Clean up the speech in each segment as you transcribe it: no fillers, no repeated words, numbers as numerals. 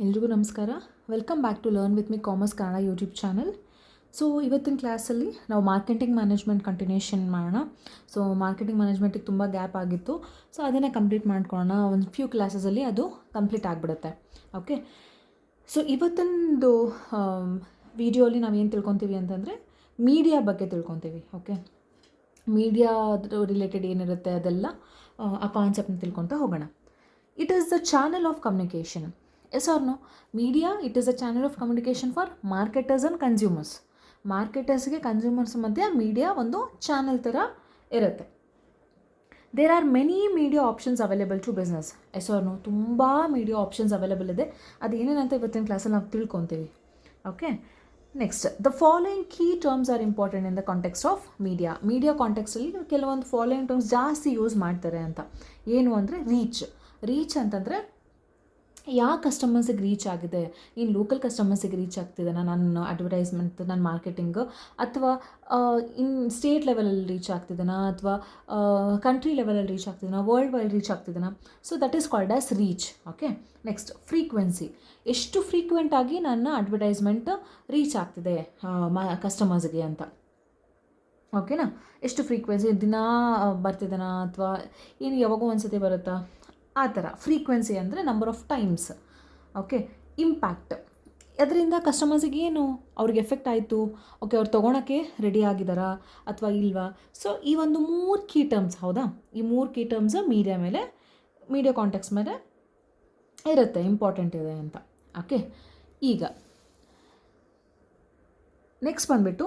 ಎಲ್ರಿಗೂ ನಮಸ್ಕಾರ. Welcome back to learn with me commerce Kannada YouTube channel. So ಇವತ್ತಿನ ಕ್ಲಾಸಲ್ಲಿ ನಾವು ಮಾರ್ಕೆಟಿಂಗ್ ಮ್ಯಾನೇಜ್ಮೆಂಟ್ ಕಂಟಿನ್ಯೂಷನ್ ಮಾಡೋಣ. ಸೊ ಮಾರ್ಕೆಟಿಂಗ್ ಮ್ಯಾನೇಜ್ಮೆಂಟಿಗೆ ತುಂಬ ಗ್ಯಾಪ್ ಆಗಿತ್ತು. ಸೊ ಅದನ್ನೇ ಕಂಪ್ಲೀಟ್ ಮಾಡ್ಕೊಳ್ಳೋಣ. ಒಂದು ಫ್ಯೂ ಕ್ಲಾಸಸಲ್ಲಿ ಅದು ಕಂಪ್ಲೀಟ್ ಆಗಿಬಿಡುತ್ತೆ. ಓಕೆ, ಸೊ ಇವತ್ತೊಂದು ವಿಡಿಯೋಲಿ ನಾವೇನು ತಿಳ್ಕೊತೀವಿ ಅಂತಂದರೆ ಮೀಡಿಯಾ ಬಗ್ಗೆ ತಿಳ್ಕೊತೀವಿ. ಓಕೆ, ಮೀಡಿಯಾ ರಿಲೇಟೆಡ್ ಏನಿರುತ್ತೆ ಅದೆಲ್ಲ ಆ ಕಾನ್ಸೆಪ್ಟ್ನ ತಿಳ್ಕೊತಾ ಹೋಗೋಣ. It is the channel of communication. Yes or no? Media it is a channel of communication for marketers and consumers. ಮಾರ್ಕೆಟರ್ಸ್ಗೆ ಕನ್ಸ್ಯೂಮರ್ಸ್ ಮಧ್ಯೆ ಮೀಡಿಯಾ ಒಂದು ಚಾನಲ್ ಥರ ಇರುತ್ತೆ. There are many media options available to business. Yes or no? ತುಂಬ media options available ಇದೆ. ಅದು ಏನೇನಂತ ಇವತ್ತಿನ ಕ್ಲಾಸಲ್ಲಿ ನಾವು ತಿಳ್ಕೊತೀವಿ. Okay, next the following key terms are important in the context of media. Media ಕಾಂಟೆಕ್ಸ್ಟಲ್ಲಿ ಕೆಲವೊಂದು ಫಾಲೋಯಿಂಗ್ ಟರ್ಮ್ಸ್ ಜಾಸ್ತಿ ಯೂಸ್ ಮಾಡ್ತಾರೆ ಅಂತ. ಏನು ಅಂದರೆ ರೀಚ್ ಅಂತಂದರೆ ಯಾವ ಕಸ್ಟಮರ್ಸಿಗೆ ರೀಚ್ ಆಗಿದೆ, ಇನ್ನು ಲೋಕಲ್ ಕಸ್ಟಮರ್ಸಿಗೆ ರೀಚ್ ಆಗ್ತಿದೆ ನನ್ನ ಅಡ್ವರ್ಟೈಸ್ಮೆಂಟ್, ನನ್ನ ಮಾರ್ಕೆಟಿಂಗು, ಅಥವಾ ಇನ್ ಸ್ಟೇಟ್ ಲೆವೆಲಲ್ಲಿ ರೀಚ್ ಆಗ್ತಿದ್ದಾನಾ, ಅಥವಾ ಕಂಟ್ರಿ ಲೆವೆಲಲ್ಲಿ ರೀಚ್ ಆಗ್ತಿದ್ದಾನಾ, ವರ್ಲ್ಡ್ ವೈಡ್ ರೀಚ್ ಆಗ್ತಿದ್ದಾನಾ. So that is called as reach. Okay, next frequency. ಎಷ್ಟು ಫ್ರೀಕ್ವೆಂಟಾಗಿ ನನ್ನ ಅಡ್ವರ್ಟೈಸ್ಮೆಂಟ್ ರೀಚ್ ಆಗ್ತಿದೆ ಕಸ್ಟಮರ್ಸ್ಗೆ ಅಂತ. ಓಕೆನಾ? ಎಷ್ಟು ಫ್ರೀಕ್ವೆನ್ಸಿ, ದಿನ ಬರ್ತಿದ್ದಾನಾ ಅಥವಾ ಏನು ಯಾವಾಗೋ ಒಂದ್ಸತಿ ಬರುತ್ತಾ, ಆ ಥರ. ಫ್ರೀಕ್ವೆನ್ಸಿ ಅಂದರೆ number of times. Okay, impact. ಅದರಿಂದ ಕಸ್ಟಮರ್ಸಿಗೆ ಏನು ಅವ್ರಿಗೆ ಎಫೆಕ್ಟ್ ಆಯಿತು, ಓಕೆ ಅವ್ರು ತೊಗೊಳಕ್ಕೆ ರೆಡಿ ಆಗಿದ್ದಾರಾ ಅಥವಾ ಇಲ್ವಾ. ಸೊ ಈ ಒಂದು 3 ಕೀ ಟರ್ಮ್ಸ್, ಹೌದಾ, ಈ 3 ಕೀ ಟರ್ಮ್ಸ್ ಮೀಡಿಯಾ ಕಾಂಟೆಕ್ಸ್ ಮೇಲೆ ಇರುತ್ತೆ, ಇಂಪಾರ್ಟೆಂಟ್ ಇದೆ ಅಂತ. ಓಕೆ, ಈಗ ನೆಕ್ಸ್ಟ್ ಬಂದುಬಿಟ್ಟು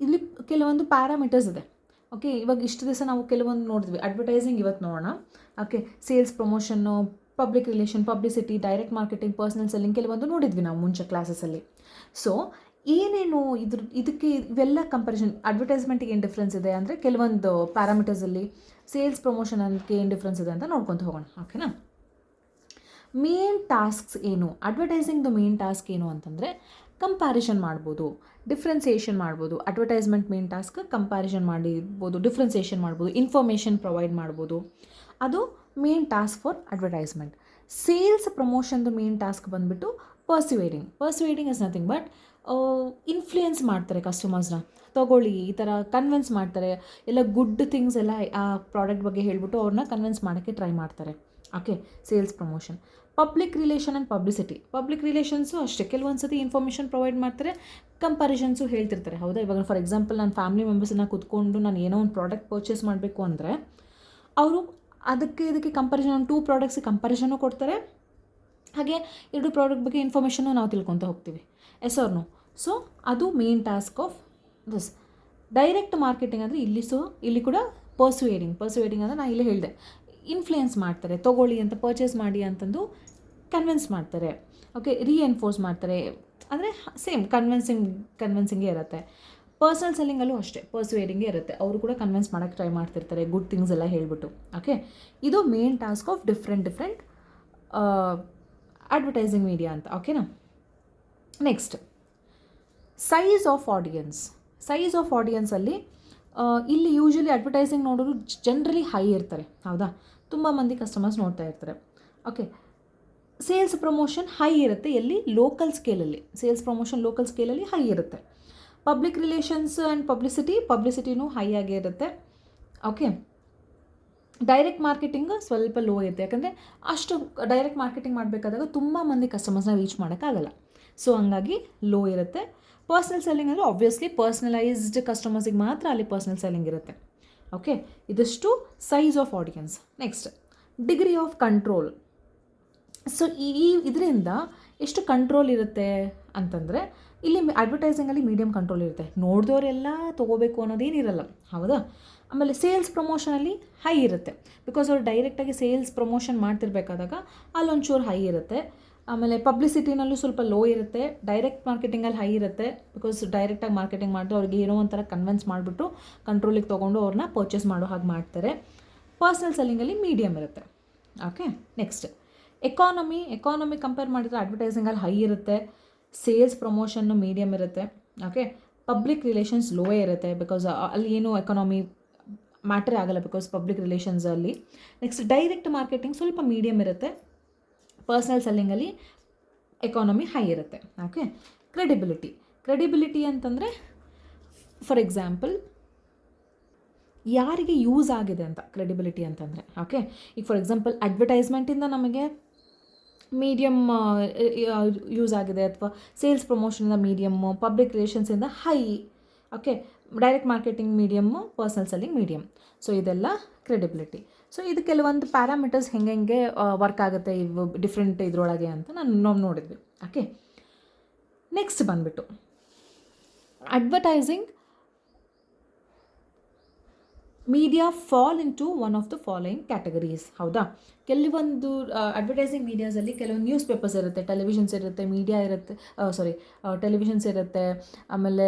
ಇಲ್ಲಿ ಕೆಲವೊಂದು ಪ್ಯಾರಾಮೀಟರ್ಸ್ ಇದೆ. ಓಕೆ, ಇವಾಗ ಇಷ್ಟು ದಿವಸ ನಾವು ಕೆಲವೊಂದು ನೋಡಿದ್ವಿ. ಅಡ್ವರ್ಟೈಸಿಂಗ್ ಇವತ್ತು ನೋಡೋಣ. Okay, sales promotion, public relation, publicity, direct marketing, personal selling ಕೆಲವೊಂದು ನೋಡಿದ್ವಿ ನಾವು ಮುಂಚೆ ಕ್ಲಾಸಸಲ್ಲಿ. ಸೊ ಏನೇನು ಇದಕ್ಕೆ ಇವೆಲ್ಲ ಕಂಪ್ಯಾರಿಸನ್, ಅಡ್ವರ್ಟೈಸ್ಮೆಂಟಿಗೆ ಏನು ಡಿಫ್ರೆನ್ಸ್ ಇದೆ ಅಂದರೆ ಕೆಲವೊಂದು ಪ್ಯಾರಾಮೀಟರ್ಸಲ್ಲಿ, ಸೇಲ್ಸ್ ಪ್ರಮೋಷನ್ ಅದಕ್ಕೆ ಏನು ಡಿಫ್ರೆನ್ಸ್ ಇದೆ ಅಂತ ನೋಡ್ಕೊತ ಹೋಗೋಣ. ಓಕೆನಾ? ಮೇನ್ ಟಾಸ್ಕ್ಸ್ ಏನು, ಅಡ್ವರ್ಟೈಸಿಂಗ್ದು ಮೇನ್ ಟಾಸ್ಕ್ ಏನು ಅಂತಂದರೆ ಕಂಪ್ಯಾರಿಷನ್ ಮಾಡ್ಬೋದು, ಡಿಫ್ರೆನ್ಸಿಯೇಷನ್ ಮಾಡ್ಬೋದು. ಅಡ್ವರ್ಟೈಸ್ಮೆಂಟ್ ಮೇನ್ ಟಾಸ್ಕ್ ಕಂಪ್ಯಾರಿಷನ್ ಮಾಡಿರ್ಬೋದು, ಡಿಫ್ರೆನ್ಸಿಯೇಷನ್ ಮಾಡ್ಬೋದು, ಇನ್ಫಾರ್ಮೇಷನ್ ಪ್ರೊವೈಡ್ ಮಾಡ್ಬೋದು. ಅದು main task for advertisement. Sales ಪ್ರಮೋಷನ್ದು ಮೇನ್ ಟಾಸ್ಕ್ ಬಂದುಬಿಟ್ಟು persuading is nothing but influence ಮಾಡ್ತಾರೆ ಕಸ್ಟಮರ್ಸ್ನ, ತೊಗೊಳ್ಳಿ ಈ ಥರ ಕನ್ವಿನ್ಸ್ ಮಾಡ್ತಾರೆ. ಎಲ್ಲ ಗುಡ್ ಥಿಂಗ್ಸ್ ಎಲ್ಲ ಆ ಪ್ರಾಡಕ್ಟ್ ಬಗ್ಗೆ ಹೇಳ್ಬಿಟ್ಟು ಅವ್ರನ್ನ ಕನ್ವಿನ್ಸ್ ಮಾಡೋಕ್ಕೆ ಟ್ರೈ ಮಾಡ್ತಾರೆ. Okay, sales promotion. Public relation and public relations ಅಷ್ಟೇ, ಕೆಲವೊಂದು ಸತಿ ಇನ್ಫಾರ್ಮೇಷನ್ ಪ್ರೊವೈಡ್ ಮಾಡ್ತಾರೆ, ಕಂಪ್ಯಾರಿಷನ್ಸು ಹೇಳ್ತಿರ್ತಾರೆ. ಹೌದಾ, ಇವಾಗ ಫಾರ್ ಎಕ್ಸಾಂಪಲ್ ನನ್ನ ಫ್ಯಾಮಿಲಿ ಮೆಂಬರ್ಸನ್ನ ಕೂತ್ಕೊಂಡು ನಾನು ಏನೋ ಒಂದು ಪ್ರಾಡಕ್ಟ್ ಪರ್ಚೇಸ್ ಮಾಡಬೇಕು ಅಂದರೆ ಅವರು ಇದಕ್ಕೆ ಕಂಪ್ಯಾರಿಸನ್, 2 ಪ್ರಾಡಕ್ಟ್ಸಿಗೆ ಕಂಪ್ಯಾರಿಸನ್ನು ಕೊಡ್ತಾರೆ, ಹಾಗೆ 2 ಪ್ರಾಡಕ್ಟ್ ಬಗ್ಗೆ ಇನ್ಫಾರ್ಮೇಷನ್ನು ನಾವು ತಿಳ್ಕೊತಾ ಹೋಗ್ತೀವಿ. Yes or no? ಸೊ ಅದು main task of this. Direct marketing ಅಂದರೆ ಇಲ್ಲಿ ಕೂಡ ಪರ್ಸುವೇಡಿಂಗ್ ಅಂದರೆ ನಾನು ಇಲ್ಲೇ ಹೇಳಿದೆ, ಇನ್ಫ್ಲುಯೆನ್ಸ್ ಮಾಡ್ತಾರೆ, ತೊಗೊಳ್ಳಿ ಅಂತ, ಪರ್ಚೇಸ್ ಮಾಡಿ ಅಂತಂದು ಕನ್ವಿನ್ಸ್ ಮಾಡ್ತಾರೆ. ಓಕೆ, ರೀಎನ್ಫೋರ್ಸ್ ಮಾಡ್ತಾರೆ, ಅಂದರೆ ಸೇಮ್ ಕನ್ವಿನ್ಸಿಂಗೇ ಇರುತ್ತೆ. ಪರ್ಸನಲ್ ಸೆಲ್ಲಿಂಗಲ್ಲೂ ಅಷ್ಟೇ ಪರ್ಸುವೇಡಿಂಗೇ ಇರುತ್ತೆ, ಅವರು ಕೂಡ ಕನ್ವಿನ್ಸ್ ಮಾಡೋಕ್ಕೆ ಟ್ರೈ ಮಾಡ್ತಿರ್ತಾರೆ, ಗುಡ್ ಥಿಂಗ್ಸ್ ಎಲ್ಲ ಹೇಳ್ಬಿಟ್ಟು. ಓಕೆ, ಇದು main task of different advertising media ಅಂತ. ಓಕೆನಾ? ನೆಕ್ಸ್ಟ್, ಸೈಜ್ ಆಫ್ ಆಡಿಯನ್ಸಲ್ಲಿ ಇಲ್ಲಿ ಯೂಶ್ವಲಿ ಅಡ್ವರ್ಟೈಸಿಂಗ್ ನೋಡೋರು ಜನರಲಿ ಹೈ ಇರ್ತಾರೆ. ಹೌದಾ, ತುಂಬ ಮಂದಿ ಕಸ್ಟಮರ್ಸ್ ನೋಡ್ತಾ ಇರ್ತಾರೆ. ಓಕೆ, ಸೇಲ್ಸ್ ಪ್ರಮೋಷನ್ ಹೈ ಇರುತ್ತೆ ಎಲ್ಲಿ, ಲೋಕಲ್ ಸ್ಕೇಲಲ್ಲಿ ಹೈ ಇರುತ್ತೆ. ಪಬ್ಲಿಕ್ ರಿಲೇಷನ್ಸ್ ಆ್ಯಂಡ್ ಪಬ್ಲಿಸಿಟಿನೂ ಹೈ ಆಗೇ ಇರುತ್ತೆ. ಓಕೆ, ಡೈರೆಕ್ಟ್ ಮಾರ್ಕೆಟಿಂಗ್ ಸ್ವಲ್ಪ ಲೋ ಇರುತ್ತೆ, ಯಾಕಂದರೆ ಅಷ್ಟು ಡೈರೆಕ್ಟ್ ಮಾರ್ಕೆಟಿಂಗ್ ಮಾಡಬೇಕಾದಾಗ ತುಂಬ ಮಂದಿ ಕಸ್ಟಮರ್ಸ್ನ ರೀಚ್ ಮಾಡೋಕ್ಕಾಗಲ್ಲ. ಸೊ ಹಂಗಾಗಿ ಲೋ ಇರುತ್ತೆ. ಪರ್ಸ್ನಲ್ ಸೆಲ್ಲಿಂಗ್ ಅಂದರೆ ಆಬ್ವಿಯಸ್ಲಿ ಪರ್ಸ್ನಲೈಸ್ಡ್ ಕಸ್ಟಮರ್ಸಿಗೆ ಮಾತ್ರ ಅಲ್ಲಿ ಪರ್ಸ್ನಲ್ ಸೆಲ್ಲಿಂಗ್ ಇರುತ್ತೆ. ಓಕೆ, ಇದಿಷ್ಟು size of audience. Next, degree of control. So ಇದರಿಂದ ಎಷ್ಟು ಕಂಟ್ರೋಲ್ ಇರುತ್ತೆ ಅಂತಂದರೆ, ಇಲ್ಲಿ ಅಡ್ವರ್ಟೈಸಿಂಗಲ್ಲಿ ಮೀಡಿಯಮ್ ಕಂಟ್ರೋಲ್ ಇರುತ್ತೆ, ನೋಡಿದವರೆಲ್ಲ ತೊಗೋಬೇಕು ಅನ್ನೋದೇನಿರಲ್ಲ. ಹೌದಾ? ಆಮೇಲೆ ಸೇಲ್ಸ್ ಪ್ರಮೋಷನಲ್ಲಿ ಹೈ ಇರುತ್ತೆ, ಬಿಕಾಸ್ ಅವ್ರು ಡೈರೆಕ್ಟಾಗಿ ಸೇಲ್ಸ್ ಪ್ರಮೋಷನ್ ಮಾಡ್ತಿರ್ಬೇಕಾದಾಗ ಅಲ್ಲೊಂಚೂರು ಹೈ ಇರುತ್ತೆ. ಆಮೇಲೆ ಪಬ್ಲಿಸಿಟಿನಲ್ಲೂ ಸ್ವಲ್ಪ ಲೋ ಇರುತ್ತೆ. ಡೈರೆಕ್ಟ್ ಮಾರ್ಕೆಟಿಂಗಲ್ಲಿ ಹೈ ಇರುತ್ತೆ, ಬಿಕಾಸ್ ಡೈರೆಕ್ಟಾಗಿ ಮಾರ್ಕೆಟಿಂಗ್ ಮಾಡಿದ್ರೆ ಅವ್ರಿಗೆ ಏನೋ ಒಂಥರ ಕನ್ವಿನ್ಸ್ ಮಾಡಿಬಿಟ್ಟು ಕಂಟ್ರೋಲಿಗೆ ತೊಗೊಂಡು ಅವ್ರನ್ನ ಪರ್ಚೇಸ್ ಮಾಡೋ ಹಾಗೆ ಮಾಡ್ತಾರೆ. ಪರ್ಸ್ನಲ್ ಸೆಲ್ಲಿಂಗಲ್ಲಿ ಮೀಡಿಯಮ್ ಇರುತ್ತೆ. ಓಕೆ, ನೆಕ್ಸ್ಟ್ ಎಕಾನಮಿ ಕಂಪೇರ್ ಮಾಡಿದರೆ ಅಡ್ವರ್ಟೈಸಿಂಗಲ್ಲಿ ಹೈ ಇರುತ್ತೆ, ಸೇಲ್ಸ್ ಪ್ರಮೋಷನ್ನು ಮೀಡಿಯಮ್ ಇರುತ್ತೆ. ಓಕೆ, ಪಬ್ಲಿಕ್ ರಿಲೇಷನ್ಸ್ ಲೋವೇ ಇರುತ್ತೆ, ಬಿಕಾಸ್ ಅಲ್ಲಿ ಏನು ಎಕಾನಮಿ ಮ್ಯಾಟ್ರೇ ಆಗಲ್ಲ, ಬಿಕಾಸ್ ಪಬ್ಲಿಕ್ ರಿಲೇಷನ್ಸಲ್ಲಿ. ನೆಕ್ಸ್ಟ್, ಡೈರೆಕ್ಟ್ ಮಾರ್ಕೆಟಿಂಗ್ ಸ್ವಲ್ಪ ಮೀಡಿಯಮ್ ಇರುತ್ತೆ. ಪರ್ಸ್ನಲ್ ಸೆಲ್ಲಿಂಗಲ್ಲಿ ಎಕಾನಮಿ ಹೈ ಇರುತ್ತೆ. ಓಕೆ, ಕ್ರೆಡಿಬಿಲಿಟಿ ಅಂತಂದರೆ ಫಾರ್ ಎಕ್ಸಾಂಪಲ್ ಯಾರಿಗೆ ಯೂಸ್ ಆಗಿದೆ ಅಂತ ಕ್ರೆಡಿಬಿಲಿಟಿ ಅಂತಂದರೆ. ಓಕೆ, ಈಗ ಫಾರ್ ಎಕ್ಸಾಂಪಲ್ ಅಡ್ವರ್ಟೈಸ್ಮೆಂಟಿಂದ ನಮಗೆ ಮೀಡಿಯಮ್ ಯೂಸ್ ಆಗಿದೆ, ಅಥವಾ ಸೇಲ್ಸ್ ಪ್ರಮೋಷನಿಂದ ಮೀಡಿಯಮ್ಮು, ಪಬ್ಲಿಕ್ ರಿಲೇಷನ್ಸಿಂದ ಹೈ. ಓಕೆ, ಡೈರೆಕ್ಟ್ ಮಾರ್ಕೆಟಿಂಗ್ ಮೀಡಿಯಮ್ಮು, ಪರ್ಸನಲ್ ಸೆಲ್ಲಿಂಗ್ ಮೀಡಿಯಮ್. ಸೊ ಇದೆಲ್ಲ ಕ್ರೆಡಿಬಿಲಿಟಿ. ಸೊ ಇದು ಕೆಲವೊಂದು ಪ್ಯಾರಾಮೀಟರ್ಸ್ ಹೆಂಗೆ ವರ್ಕ್ ಆಗುತ್ತೆ ಇವು ಡಿಫ್ರೆಂಟ್ ಇದರೊಳಗೆ ಅಂತ ನಾವು ನೋಡಿದ್ವಿ. ಓಕೆ, ನೆಕ್ಸ್ಟ್ ಬಂದುಬಿಟ್ಟು advertising media fall into one of the following categories. ಹೌದಾ, ಕೆಲವೊಂದು ಅಡ್ವರ್ಟೈಸಿಂಗ್ ಮೀಡಿಯಾಸಲ್ಲಿ ಕೆಲವೊಂದು ನ್ಯೂಸ್ ಪೇಪರ್ಸ್ ಇರುತ್ತೆ, ಟೆಲಿವಿಷನ್ಸ್ ಇರುತ್ತೆ, ಮೀಡಿಯಾ ಇರುತ್ತೆ, ಟೆಲಿವಿಷನ್ಸ್ ಇರುತ್ತೆ, ಆಮೇಲೆ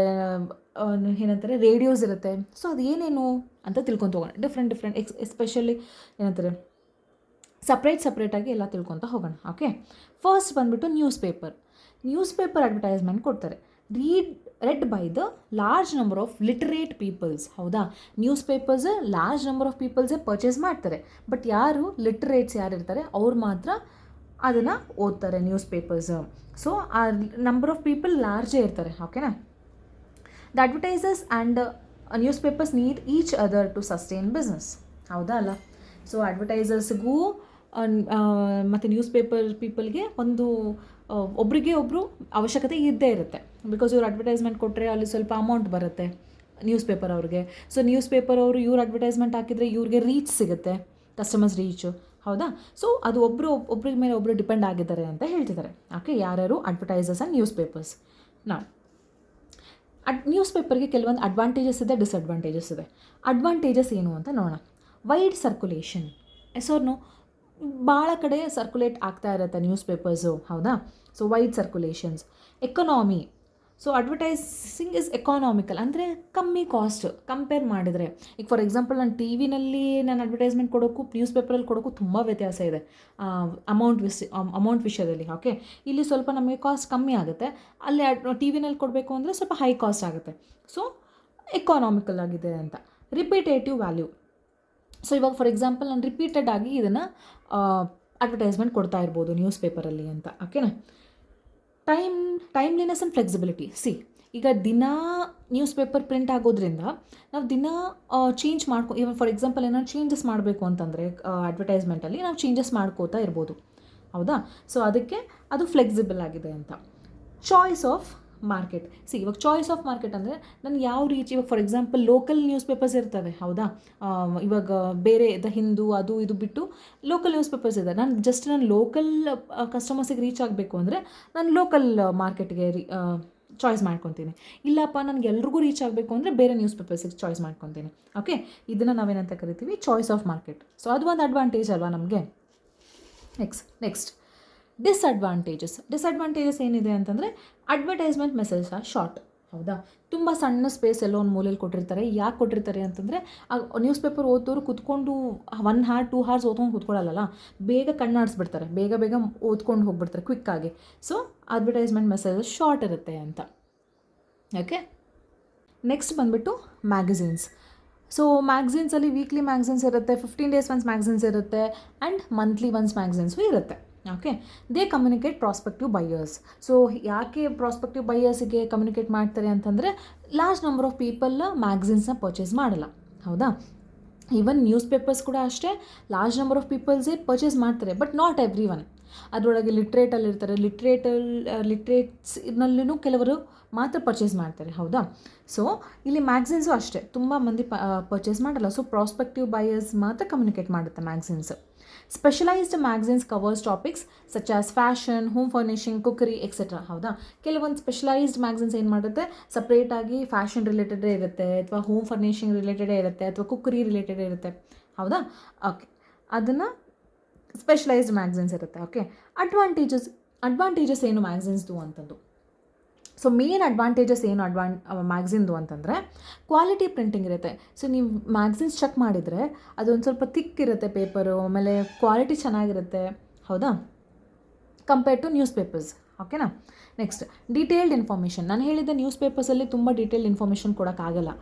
ಏನಂತಾರೆ ರೇಡಿಯೋಸ್ ಇರುತ್ತೆ. ಸೊ ಅದು ಏನೇನು ಅಂತ ತಿಳ್ಕೊತ ಹೋಗೋಣ. ಡಿಫ್ರೆಂಟ್ ಎಸ್ಪೆಷಲಿ ಏನಂತಾರೆ ಸಪ್ರೇಟಾಗಿ ಎಲ್ಲ ತಿಳ್ಕೊತ ಹೋಗೋಣ. ಓಕೆ, ಫಸ್ಟ್ ಬಂದುಬಿಟ್ಟು ನ್ಯೂಸ್ ಪೇಪರ್ ಅಡ್ವರ್ಟೈಸ್ಮೆಂಟ್ ಕೊಡ್ತಾರೆ. Read by the large number of literate peoples. ಹೌದಾ, newspapers large number of ಪೀಪಲ್ಸೇ ಪರ್ಚೇಸ್ ಮಾಡ್ತಾರೆ, ಬಟ್ ಯಾರು ಲಿಟ್ರೇಟ್ಸ್ ಯಾರಿರ್ತಾರೆ ಅವ್ರು ಮಾತ್ರ ಅದನ್ನು ಓದ್ತಾರೆ ನ್ಯೂಸ್ ಪೇಪರ್ಸ್. ಸೊ ಆ ನಂಬರ್ ಆಫ್ ಪೀಪಲ್ ಲಾರ್ಜೇ ಇರ್ತಾರೆ. ಓಕೆನಾ, the advertisers and newspapers need each other to sustain business. ಹೌದಾ ಅಲ್ಲ? ಸೊ ಅಡ್ವರ್ಟೈಸರ್ಸ್ಗೂ ಮತ್ತು ನ್ಯೂಸ್ ಪೀಪಲ್ಗೆ ಒಬ್ರಿಗೆ ಒಬ್ಬರು ಅವಶ್ಯಕತೆ ಇದ್ದೇ ಇರುತ್ತೆ. ಬಿಕಾಸ್ ಇವ್ರು ಅಡ್ವರ್ಟೈಸ್ಮೆಂಟ್ ಕೊಟ್ಟರೆ ಅಲ್ಲಿ ಸ್ವಲ್ಪ ಅಮೌಂಟ್ ಬರುತ್ತೆ ನ್ಯೂಸ್ ಪೇಪರ್ ಅವ್ರಿಗೆ. ಸೊ ನ್ಯೂಸ್ ಪೇಪರ್ ಅವರು ಇವ್ರು ಅಡ್ವರ್ಟೈಸ್ಮೆಂಟ್ ಹಾಕಿದರೆ ಇವ್ರಿಗೆ ರೀಚ್ ಸಿಗುತ್ತೆ, ಕಸ್ಟಮರ್ಸ್ ರೀಚು. ಹೌದಾ, ಸೊ ಅದು ಒಬ್ರಿಗೆ ಮೇಲೆ ಒಬ್ಬರು ಡಿಪೆಂಡ್ ಆಗಿದ್ದಾರೆ ಅಂತ ಹೇಳ್ತಿದ್ದಾರೆ. ಓಕೆ, ಯಾರ್ಯಾರು advertisers and news papers. News ಪೇಪರ್ಗೆ ಕೆಲವೊಂದು ಅಡ್ವಾಂಟೇಜಸ್ ಇದೆ, ಡಿಸ್ಅಡ್ವಾಂಟೇಜಸ್ ಇದೆ. ಅಡ್ವಾಂಟೇಜಸ್ ಏನು ಅಂತ ನೋಡೋಣ. Wide circulation. ಎಸೋರ್ನು ಭಾಳ ಕಡೆ ಸರ್ಕ್ಯುಲೇಟ್ ಆಗ್ತಾ ಇರುತ್ತೆ ನ್ಯೂಸ್ ಪೇಪರ್ಸು. ಹೌದಾ, so wide circulations. Economy. So advertising is economical, ಅಂದರೆ ಕಮ್ಮಿ ಕಾಸ್ಟ್ ಕಂಪೇರ್ ಮಾಡಿದರೆ. ಈಗ ಫಾರ್ ಎಕ್ಸಾಂಪಲ್ ನಾನು ಟಿ ವಿನಲ್ಲಿ ನಾನು ಅಡ್ವರ್ಟೈಸ್ಮೆಂಟ್ ಕೊಡೋಕ್ಕೂ ನ್ಯೂಸ್ ಪೇಪರಲ್ಲಿ ಕೊಡೋಕ್ಕೂ ತುಂಬ ವ್ಯತ್ಯಾಸ ಇದೆ ಅಮೌಂಟ್ ವಿಷಯದಲ್ಲಿ. ಓಕೆ, ಇಲ್ಲಿ ಸ್ವಲ್ಪ ನಮಗೆ ಕಾಸ್ಟ್ ಕಮ್ಮಿ ಆಗುತ್ತೆ, ಅಲ್ಲಿ ಟಿ ವಿನಲ್ಲಿ ಕೊಡಬೇಕು ಅಂದರೆ ಸ್ವಲ್ಪ ಹೈ ಕಾಸ್ಟ್ ಆಗುತ್ತೆ. ಸೊ ಎಕಾನಾಮಿಕಲ್ ಆಗಿದೆ ಅಂತ. Repetitive value. ಸೊ ಇವಾಗ ಫಾರ್ ಎಕ್ಸಾಂಪಲ್ ನಾನು ರಿಪೀಟೆಡ್ ಆಗಿ ಇದನ್ನು ಅಡ್ವರ್ಟೈಸ್ಮೆಂಟ್ ಕೊಡ್ತಾ ಇರ್ಬೋದು ನ್ಯೂಸ್ ಪೇಪರಲ್ಲಿ ಅಂತ. ಓಕೆನಾ, ಟೈಮ್ಲಿನೆಸ್ ಆ್ಯಂಡ್ ಫ್ಲೆಕ್ಸಿಬಿಲಿಟಿ. ಈಗ ದಿನ ನ್ಯೂಸ್ ಪೇಪರ್ ಪ್ರಿಂಟ್ ಆಗೋದ್ರಿಂದ ನಾವು ದಿನ ಚೇಂಜ್ ಇವನ್ ಫಾರ್ ಎಕ್ಸಾಂಪಲ್ ಏನಾದ್ರು ಚೇಂಜಸ್ ಮಾಡಬೇಕು ಅಂತಂದರೆ ಅಡ್ವರ್ಟೈಸ್ಮೆಂಟಲ್ಲಿ ನಾವು ಚೇಂಜಸ್ ಮಾಡ್ಕೋತಾ ಇರ್ಬೋದು. ಹೌದಾ, ಸೊ ಅದಕ್ಕೆ ಅದು ಫ್ಲೆಕ್ಸಿಬಲ್ ಆಗಿದೆ ಅಂತ. Choice of market. ಇವಾಗ ಚಾಯ್ಸ್ ಆಫ್ ಮಾರ್ಕೆಟ್ ಅಂದರೆ ನಾನು ಯಾವ ರೀತಿ, ಇವಾಗ for example local news papers ಇರ್ತವೆ. ಹೌದಾ, ಇವಾಗ ಬೇರೆ ದ ಹಿಂದೂ ಅದು ಇದು ಬಿಟ್ಟು ಲೋಕಲ್ ನ್ಯೂಸ್ ಪೇಪರ್ಸ್ ಇದೆ. ನಾನು ಲೋಕಲ್ ಕಸ್ಟಮರ್ಸಿಗೆ ರೀಚ್ ಆಗಬೇಕು ಅಂದರೆ ನಾನು ಲೋಕಲ್ ಮಾರ್ಕೆಟ್ಗೆ ಚಾಯ್ಸ್ ಮಾಡ್ಕೊತೀನಿ. ಇಲ್ಲಪ್ಪ ನನಗೆ ಎಲ್ರಿಗೂ ರೀಚ್ ಆಗಬೇಕು ಅಂದರೆ ಬೇರೆ ನ್ಯೂಸ್ ಪೇಪರ್ಸಿಗೆ ಚಾಯ್ಸ್ ಮಾಡ್ಕೊತೀನಿ. ಓಕೆ, ಇದನ್ನು ನಾವೇನಂತ ಕರಿತೀವಿ, ಚಾಯ್ಸ್ ಆಫ್ ಮಾರ್ಕೆಟ್. ಸೊ ಅದು ಒಂದು ಅಡ್ವಾಂಟೇಜ್ ಅಲ್ವಾ ನಮಗೆ. ನೆಕ್ಸ್ಟ್ ಡಿಸ್ಅಡ್ವಾಂಟೇಜಸ್ ಏನಿದೆ ಅಂತಂದರೆ ಅಡ್ವರ್ಟೈಸ್ಮೆಂಟ್ ಮೆಸೇಜ್ ಆರ್ ಶಾರ್ಟ್. ಹೌದಾ, ತುಂಬ ಸಣ್ಣ ಸ್ಪೇಸ್ ಎಲ್ಲೋ ಒಂದು ಮೂಲೆಯಲ್ಲಿ ಕೊಟ್ಟಿರ್ತಾರೆ. ಯಾಕೆ ಕೊಟ್ಟಿರ್ತಾರೆ ಅಂತಂದರೆ ಆ ನ್ಯೂಸ್ ಪೇಪರ್ ಓದೋರು ಕುತ್ಕೊಂಡು 1 hour 2 hours ಓದ್ಕೊಂಡು ಕೂತ್ಕೊಳ್ಳಲ್ಲ, ಬೇಗ ಕಣ್ಣಾಡಿಸ್ಬಿಡ್ತಾರೆ, ಬೇಗ ಓದ್ಕೊಂಡು ಹೋಗ್ಬಿಡ್ತಾರೆ ಕ್ವಿಕ್ಕಾಗಿ. ಸೊ ಅಡ್ವರ್ಟೈಸ್ಮೆಂಟ್ ಮೆಸೇಜಸ್ ಶಾರ್ಟ್ ಇರುತ್ತೆ ಅಂತ. ಓಕೆ, ನೆಕ್ಸ್ಟ್ ಬಂದುಬಿಟ್ಟು ಮ್ಯಾಗಝೀನ್ಸ್. ಸೊ ಮ್ಯಾಗಝೀನ್ಸಲ್ಲಿ ವೀಕ್ಲಿ ಮ್ಯಾಗಝೀನ್ಸ್ ಇರುತ್ತೆ, 15 days ಒನ್ಸ್ ಮ್ಯಾಗಝೀನ್ಸ್ ಇರುತ್ತೆ, ಆ್ಯಂಡ್ ಮಂತ್ಲಿ ಒನ್ಸ್ ಮ್ಯಾಗಝೀನ್ಸು ಇರುತ್ತೆ. Okay, they communicate prospective buyers. So ಯಾಕೆ ಪ್ರಾಸ್ಪೆಕ್ಟಿವ್ ಬೈಯರ್ಸಿಗೆ ಕಮ್ಯುನಿಕೇಟ್ ಮಾಡ್ತಾರೆ ಅಂತಂದರೆ ಲಾರ್ಜ್ ನಂಬರ್ ಆಫ್ ಪೀಪಲ್ ಮ್ಯಾಗಝೀನ್ಸ್ನ ಪರ್ಚೇಸ್ ಮಾಡಲ್ಲ. ಹೌದಾ, ಈವನ್ ನ್ಯೂಸ್ ಪೇಪರ್ಸ್ ಕೂಡ ಅಷ್ಟೇ, ಲಾರ್ಜ್ ನಂಬರ್ ಆಫ್ ಪೀಪಲ್ಸೇ ಪರ್ಚೇಸ್ ಮಾಡ್ತಾರೆ, ಬಟ್ ನಾಟ್ ಎವ್ರಿ ಒನ್. ಅದರೊಳಗೆ ಲಿಟ್ರೇಟಲ್ಲಿರ್ತಾರೆ, ಲಿಟ್ರೇಟ್ಸ್ನಲ್ಲೂ ಕೆಲವರು ಮಾತ್ರ ಪರ್ಚೇಸ್ ಮಾಡ್ತಾರೆ. ಹೌದಾ, ಸೊ ಇಲ್ಲಿ ಮ್ಯಾಗಝೀನ್ಸು ಅಷ್ಟೇ ತುಂಬ ಮಂದಿ ಪರ್ಚೇಸ್ ಮಾಡಲ್ಲ. ಸೊ ಪ್ರಾಸ್ಪೆಕ್ಟಿವ್ ಬೈಯರ್ಸ್ ಮಾತ್ರ ಕಮ್ಯುನಿಕೇಟ್ ಮಾಡುತ್ತೆ magazines. Specialised magazines covers topics such as fashion, home furnishing, cookery etcetera. ಹೌದಾ, ಕೆಲವೊಂದು ಸ್ಪೆಷಲೈಸ್ಡ್ ಮ್ಯಾಗಝೀನ್ಸ್ ಏನು ಮಾಡುತ್ತೆ, ಸಪ್ರೇಟಾಗಿ ಫ್ಯಾಷನ್ ರಿಲೇಟೆಡೇ ಇರುತ್ತೆ, ಅಥವಾ ಹೋಮ್ ಫರ್ನಿಷಿಂಗ್ ರಿಲೇಟೆಡೇ ಇರುತ್ತೆ, ಅಥವಾ ಕುಕ್ಕರಿ ರಿಲೇಟೆಡೇ ಇರುತ್ತೆ. ಹೌದಾ, ಓಕೆ, ಅದನ್ನು ಸ್ಪೆಷಲೈಸ್ಡ್ ಮ್ಯಾಗಝೀನ್ಸ್ ಇರುತ್ತೆ. ಓಕೆ, ಅಡ್ವಾಂಟೇಜಸ್ ಏನು ಮ್ಯಾಗಝೀನ್ಸ್ದು ಅಂತಂದು. ಸೊ ಮೇನ್ ಅಡ್ವಾಂಟೇಜಸ್ ಏನು ಮ್ಯಾಗಝಿನ್ದು ಅಂತಂದರೆ ಕ್ವಾಲಿಟಿ ಪ್ರಿಂಟಿಂಗ್ ಇರುತ್ತೆ. ಸೊ ನೀವು ಮ್ಯಾಗಝಿನ್ಸ್ ಚೆಕ್ ಮಾಡಿದರೆ ಅದೊಂದು ಸ್ವಲ್ಪ ಥಿಕ್ ಇರುತ್ತೆ ಪೇಪರು, ಆಮೇಲೆ ಕ್ವಾಲಿಟಿ ಚೆನ್ನಾಗಿರುತ್ತೆ. ಹೌದಾ, ಕಂಪೇರ್ ಟು ನ್ಯೂಸ್ ಪೇಪರ್ಸ್. ಓಕೆನಾ, ನೆಕ್ಸ್ಟ್ ಡೀಟೇಲ್ಡ್ ಇನ್ಫಾರ್ಮೇಷನ್. ನಾನು ಹೇಳಿದ ನ್ಯೂಸ್ ಪೇಪರ್ಸಲ್ಲಿ ತುಂಬ ಡೀಟೇಲ್ಡ್ ಇನ್ಫಾರ್ಮೇಷನ್ ಕೊಡೋಕ್ಕಾಗಲ್ಲ.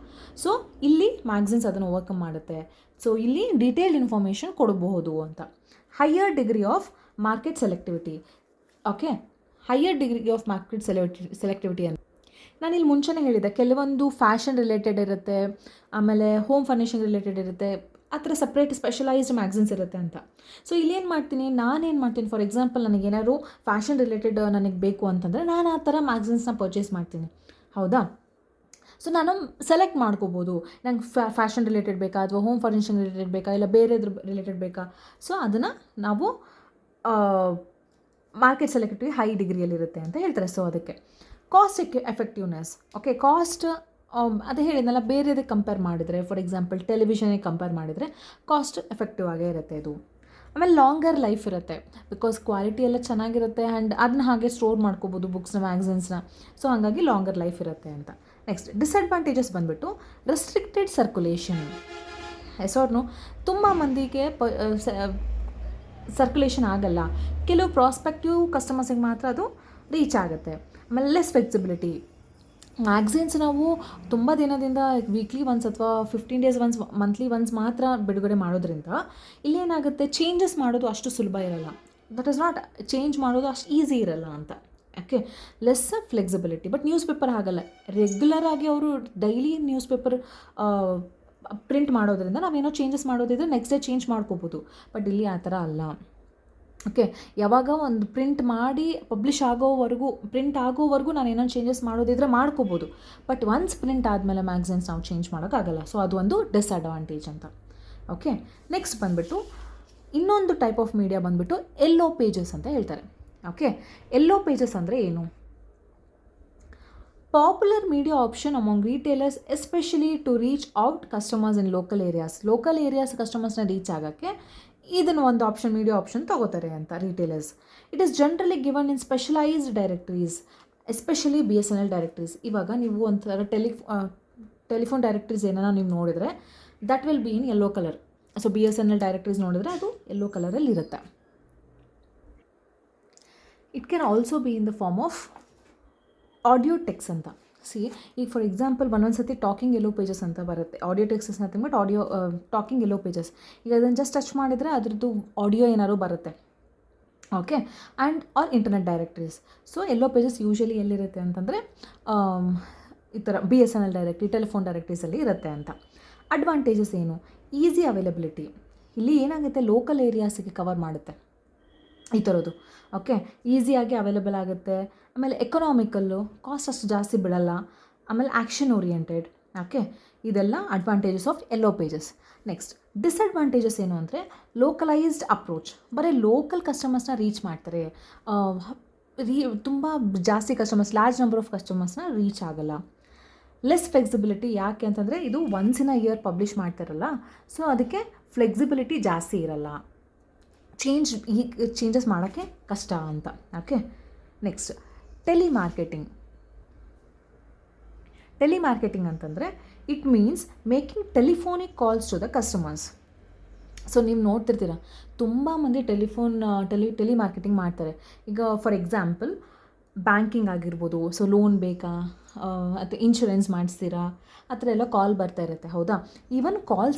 ಸೊ ಇಲ್ಲಿ ಮ್ಯಾಗಝಿನ್ಸ್ ಅದನ್ನು ಓವರ್ಕಮ್ ಮಾಡುತ್ತೆ. ಸೊ ಇಲ್ಲಿ ಡೀಟೇಲ್ಡ್ ಇನ್ಫಾರ್ಮೇಷನ್ ಕೊಡಬಹುದು ಅಂತ. Higher degree of market selectivity. Okay, higher degree of market selectivity ಅಂತ. ನಾನಿಲ್ಲಿ ಮುಂಚೆನೇ ಹೇಳಿದೆ, ಕೆಲವೊಂದು ಫ್ಯಾಷನ್ ರಿಲೇಟೆಡ್ ಇರುತ್ತೆ, ಆಮೇಲೆ ಹೋಮ್ ಫರ್ನಿಷಿಂಗ್ ರಿಲೇಟೆಡ್ ಇರುತ್ತೆ, ಆ ಥರ ಸಪ್ರೇಟ್ ಸ್ಪೆಷಲೈಸ್ಡ್ ಮ್ಯಾಗ್ಝಿನ್ಸ್ ಇರುತ್ತೆ ಅಂತ. ಸೊ ಇಲ್ಲೇನು ಮಾಡ್ತೀನಿ, ನಾನೇನು ಮಾಡ್ತೀನಿ, ಫಾರ್ ಎಕ್ಸಾಂಪಲ್ ನನಗೇನಾದ್ರು ಫ್ಯಾಷನ್ ರಿಲೇಟೆಡ್ ನನಗೆ ಬೇಕು ಅಂತಂದರೆ ನಾನು ಆ ಥರ ಮ್ಯಾಗ್ಝಿನ್ಸ್ನ ಪರ್ಚೇಸ್ ಮಾಡ್ತೀನಿ. ಹೌದಾ? ಸೊ ನಾನು ಸೆಲೆಕ್ಟ್ ಮಾಡ್ಕೋಬೋದು, ನಂಗೆ ಫ್ಯಾಷನ್ ರಿಲೇಟೆಡ್ ಬೇಕಾ ಅಥವಾ ಹೋಮ್ ಫರ್ನಿಷಿಂಗ್ ರಿಲೇಟೆಡ್ ಬೇಕಾ ಇಲ್ಲ ಬೇರೆದ್ರ ರಿಲೇಟೆಡ್ ಬೇಕಾ. ಸೊ ಅದನ್ನು ನಾವು ಮಾರ್ಕೆಟ್ ಸೆಲೆಕ್ಟಿವ್ ಹೈ ಡಿಗ್ರಿಯಲ್ಲಿರುತ್ತೆ ಅಂತ ಹೇಳ್ತಾರೆ. ಸೊ ಅದಕ್ಕೆ ಕಾಸ್ಟ್ ಎಫೆಕ್ಟಿವ್ನೆಸ್. ಓಕೆ, ಕಾಸ್ಟ್ ಅದೇ ಹೇಳಿದ್ನಲ್ಲ, ಬೇರೆದಕ್ಕೆ ಕಂಪೇರ್ ಮಾಡಿದರೆ, ಫಾರ್ ಎಕ್ಸಾಂಪಲ್ ಟೆಲಿವಿಷನಿಗೆ ಕಂಪೇರ್ ಮಾಡಿದರೆ ಕಾಸ್ಟ್ ಎಫೆಕ್ಟಿವ್ ಆಗೇ ಇರುತ್ತೆ ಇದು. ಆಮೇಲೆ ಲಾಂಗರ್ ಲೈಫ್ ಇರುತ್ತೆ, ಬಿಕಾಸ್ ಕ್ವಾಲಿಟಿ ಎಲ್ಲ ಚೆನ್ನಾಗಿರುತ್ತೆ ಆ್ಯಂಡ್ ಅದನ್ನ ಹಾಗೆ ಸ್ಟೋರ್ ಮಾಡ್ಕೋಬೋದು ಬುಕ್ಸ್ನ, ಮ್ಯಾಗ್ಝಿನ್ಸ್ನ. ಸೊ ಹಾಗಾಗಿ ಲಾಂಗರ್ ಲೈಫ್ ಇರುತ್ತೆ ಅಂತ. ನೆಕ್ಸ್ಟ್ ಡಿಸ್ಅಡ್ವಾಂಟೇಜಸ್ ಬಂದುಬಿಟ್ಟು ರೆಸ್ಟ್ರಿಕ್ಟೆಡ್ ಸರ್ಕ್ಯುಲೇಷನ್. ಹೆಸರು ತುಂಬ ಮಂದಿಗೆ ಸರ್ಕ್ಯುಲೇಷನ್ ಆಗಲ್ಲ, ಕೆಲವು ಪ್ರಾಸ್ಪೆಕ್ಟಿವ್ ಕಸ್ಟಮರ್ಸಿಗೆ ಮಾತ್ರ ಅದು ರೀಚ್ ಆಗುತ್ತೆ. ಆಮೇಲೆ ಲೆಸ್ ಫ್ಲೆಕ್ಸಿಬಿಲಿಟಿ. ಮ್ಯಾಗ್ಝಿನ್ಸ್ ನಾವು ತುಂಬ ದಿನದಿಂದ ವೀಕ್ಲಿ ಒನ್ಸ್ ಅಥವಾ 15 days ಒನ್ಸ್, ಮಂತ್ಲಿ ಒನ್ಸ್ ಮಾತ್ರ ಬಿಡುಗಡೆ ಮಾಡೋದ್ರಿಂದ ಇಲ್ಲೇನಾಗುತ್ತೆ, ಚೇಂಜಸ್ ಮಾಡೋದು ಅಷ್ಟು ಸುಲಭ ಇರಲ್ಲ. ದಟ್ ಈಸ್ ನಾಟ್, ಚೇಂಜ್ ಮಾಡೋದು ಅಷ್ಟು ಈಸಿ ಇರಲ್ಲ ಅಂತ. Okay, less flexibility. But news paper ಹಾಗಲ್ಲ, ರೆಗ್ಯುಲರ್ ಆಗಿ ಅವರು ಡೈಲಿ ನ್ಯೂಸ್ ಪೇಪರ್ ಪ್ರಿಂಟ್ ಮಾಡೋದ್ರಿಂದ ನಾವೇನೋ ಚೇಂಜಸ್ ಮಾಡೋದಿದ್ರೆ ನೆಕ್ಸ್ಟ್ ಡೇ ಚೇಂಜ್ ಮಾಡ್ಕೋಬೋದು. ಬಟ್ ಇಲ್ಲಿ ಆ ಥರ ಅಲ್ಲ. ಓಕೆ, ಯಾವಾಗ ಒಂದು ಪ್ರಿಂಟ್ ಮಾಡಿ ಪಬ್ಲಿಷ್ ಪ್ರಿಂಟ್ ಆಗೋವರೆಗೂ ನಾನು ಏನೋ ಚೇಂಜಸ್ ಮಾಡೋದಿದ್ರೆ ಮಾಡ್ಕೋಬೋದು. ಬಟ್ ಒನ್ಸ್ ಪ್ರಿಂಟ್ ಆದಮೇಲೆ ಮ್ಯಾಗ್ಝಿನ್ಸ್ ನಾವು ಚೇಂಜ್ ಮಾಡೋಕ್ಕಾಗಲ್ಲ. ಸೊ ಅದು ಒಂದು ಡಿಸ್ಅಡ್ವಾಂಟೇಜ್ ಅಂತ. ಓಕೆ, ನೆಕ್ಸ್ಟ್ ಬಂದುಬಿಟ್ಟು ಇನ್ನೊಂದು ಟೈಪ್ ಆಫ್ ಮೀಡಿಯಾ ಬಂದುಬಿಟ್ಟು ಎಲ್ಲೋ ಪೇಜಸ್ ಅಂತ ಹೇಳ್ತಾರೆ. ಓಕೆ, ಎಲ್ಲೋ ಪೇಜಸ್ ಅಂದರೆ ಏನು? Popular media option among retailers especially to reach out customers in local areas ಕಸ್ಟಮರ್ಸ್ನ ರೀಚ್ ಆಗೋಕ್ಕೆ ಇದನ್ನು ಒಂದು ಆಪ್ಷನ್, ಮೀಡಿಯಾ ಆಪ್ಷನ್ ತೊಗೋತಾರೆ ಅಂತ retailers. It is generally given in specialised directories, especially BSNL directories. ಇವಾಗ ನೀವು ಒಂಥರ ಟೆಲಿಫೋನ್ ಡೈರೆಕ್ಟರೀಸ್ ಏನಾರ ನೀವು ನೋಡಿದರೆ that will be in yellow colour. So BSNL directories ನೋಡಿದ್ರೆ ಅದು ಯೆಲ್ಲೋ ಕಲರಲ್ಲಿ ಇರುತ್ತೆ. It can also be in the form of audio text ಅಂತ. ಈಗ ಫಾರ್ ಎಕ್ಸಾಂಪಲ್ ಒಂದೊಂದು ಸತಿ ಟಾಕಿಂಗ್ ಎಲ್ಲೋ ಪೇಜಸ್ ಅಂತ ಬರುತ್ತೆ. Audio text is nothing but talking yellow pages. ಈಗ ಅದನ್ನು ಜಸ್ಟ್ ಟಚ್ ಮಾಡಿದರೆ ಅದ್ರದ್ದು ಆಡಿಯೋ ಏನಾದ್ರು ಬರುತ್ತೆ. Okay, and are internet directories. So yellow pages usually ಎಲ್ಲಿರುತ್ತೆ ಅಂತಂದರೆ ಈ ಥರ BSNL ಡೈರೆಕ್ಟ್ರಿ, ಟೆಲಿಫೋನ್ ಡೈರೆಕ್ಟ್ರೀಸಲ್ಲಿ ಇರುತ್ತೆ ಅಂತ. ಅಡ್ವಾಂಟೇಜಸ್ ಏನು? Easy availability. ಇಲ್ಲಿ ಏನಾಗುತ್ತೆ, ಲೋಕಲ್ ಏರಿಯಾಸಿಗೆ ಕವರ್ ಮಾಡುತ್ತೆ ಈ ಥರದ್ದು. ಓಕೆ, ಈಸಿಯಾಗಿ ಅವೈಲೇಬಲ್ ಆಗುತ್ತೆ. ಆಮೇಲೆ ಎಕನಾಮಿಕಲ್ಲು, ಕಾಸ್ಟ್ ಅಷ್ಟು ಜಾಸ್ತಿ ಬಿಡಲ್ಲ. ಆಮೇಲೆ ಆ್ಯಕ್ಷನ್ ಓರಿಯೆಂಟೆಡ್. ಓಕೆ, ಇದೆಲ್ಲ advantages of yellow pages. Next disadvantages ಏನು ಅಂದರೆ ಲೋಕಲೈಸ್ಡ್ ಅಪ್ರೋಚ್. ಬರೀ ಲೋಕಲ್ ಕಸ್ಟಮರ್ಸ್ನ ರೀಚ್ ಮಾಡ್ತಾರೆ, ತುಂಬ ಜಾಸ್ತಿ ಕಸ್ಟಮರ್ಸ್, ಲಾರ್ಜ್ ನಂಬರ್ ಆಫ್ ಕಸ್ಟಮರ್ಸ್ನ ರೀಚ್ ಆಗಲ್ಲ. Less flexibility. ಯಾಕೆ ಅಂತಂದರೆ ಇದು once in a year publish ಮಾಡ್ತಾರಲ್ಲ, ಸೊ ಅದಕ್ಕೆ ಫ್ಲೆಕ್ಸಿಬಿಲಿಟಿ ಜಾಸ್ತಿ ಇರಲ್ಲ, ಚೇಂಜಸ್ ಮಾಡೋಕ್ಕೆ ಕಷ್ಟ ಅಂತ. ಓಕೆ, ನೆಕ್ಸ್ಟ್ ಟೆಲಿಮಾರ್ಕೆಟಿಂಗ್ ಅಂತಂದರೆ it means making telephonic calls to the customers. So ನೀವು ನೋಡ್ತಿರ್ತೀರ ತುಂಬ ಮಂದಿ ಟೆಲಿಮಾರ್ಕೆಟಿಂಗ್ ಮಾಡ್ತಾರೆ. ಈಗ ಫಾರ್ ಎಕ್ಸಾಂಪಲ್ ಬ್ಯಾಂಕಿಂಗ್ ಆಗಿರ್ಬೋದು, ಸೊ ಲೋನ್ ಬೇಕಾ ಅಥವಾ ಇನ್ಶೂರೆನ್ಸ್ ಮಾಡಿಸ್ತೀರಾ, ಆ ಥರ ಎಲ್ಲ ಕಾಲ್ ಬರ್ತಾ ಇರುತ್ತೆ. ಹೌದಾ? ಈವನ್ ಕಾಲ್